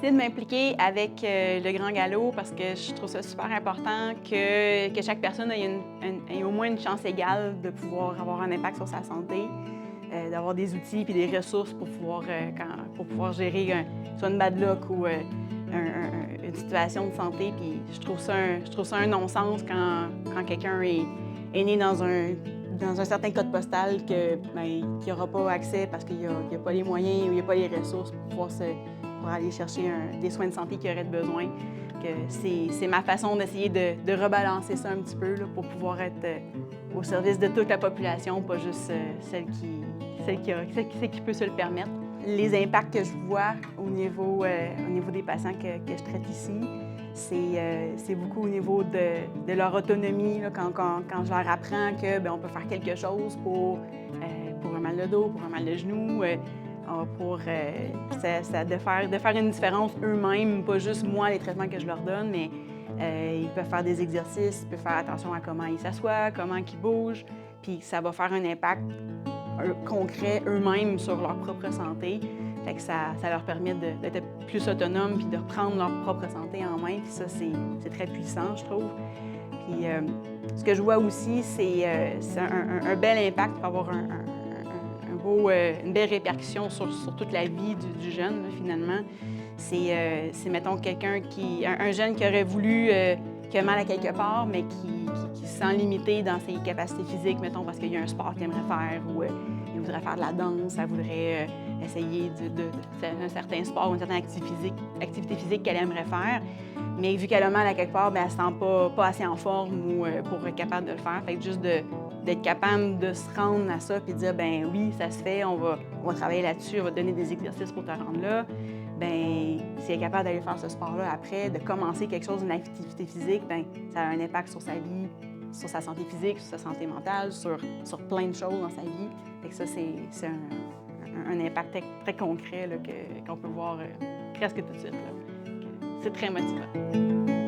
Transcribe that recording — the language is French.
décidé de m'impliquer avec le Grand Galop parce que je trouve ça super important que chaque personne ait au moins une chance égale de pouvoir avoir un impact sur sa santé, d'avoir des outils et des ressources pour pouvoir gérer soit une bad luck ou une situation de santé. Puis je trouve ça un non-sens quand quelqu'un est né dans un certain code postal qu'il n'aura pas accès parce qu'il n'y a pas les moyens ou il n'y a pas les ressources pour aller chercher des soins de santé qu'il aurait besoin. C'est ma façon d'essayer de rebalancer ça un petit peu là, pour pouvoir être au service de toute la population, pas juste celle qui peut se le permettre. Les impacts que je vois au niveau des patients que je traite ici, c'est beaucoup au niveau de leur autonomie, là, quand je leur apprends qu'on peut faire quelque chose pour un mal de dos, pour un mal de genou, de faire une différence eux-mêmes, pas juste moi, les traitements que je leur donne, mais ils peuvent faire des exercices, ils peuvent faire attention à comment ils s'assoient, comment ils bougent, puis ça va faire un impact concret eux-mêmes sur leur propre santé. Fait que ça leur permet d'être plus autonomes puis de reprendre leur propre santé en main. Puis ça, c'est très puissant, je trouve. Puis ce que je vois aussi, c'est un bel impact pour avoir une belle répercussion sur toute la vie du jeune, là, finalement. C'est mettons, un jeune qui aurait voulu, qui a mal à quelque part, mais qui se sent limité dans ses capacités physiques, mettons, parce qu'il y a un sport qu'il aimerait faire ou il voudrait faire de la danse, elle voudrait essayer un certain sport ou une certaine activité physique qu'elle aimerait faire. Mais vu qu'elle a mal à quelque part, elle ne se sent pas assez en forme ou pour être capable de le faire. Fait que juste d'être capable de se rendre à ça puis de dire, ben oui, ça se fait, on va travailler là-dessus, on va te donner des exercices pour te rendre là. Ben si elle est capable d'aller faire ce sport-là après, de commencer quelque chose, une activité physique, ben ça a un impact sur sa vie, sur sa santé physique, sur sa santé mentale, sur plein de choses dans sa vie. Fait que ça, c'est un impact très concret là, qu'on peut voir presque tout de suite. Là. C'est très motivant.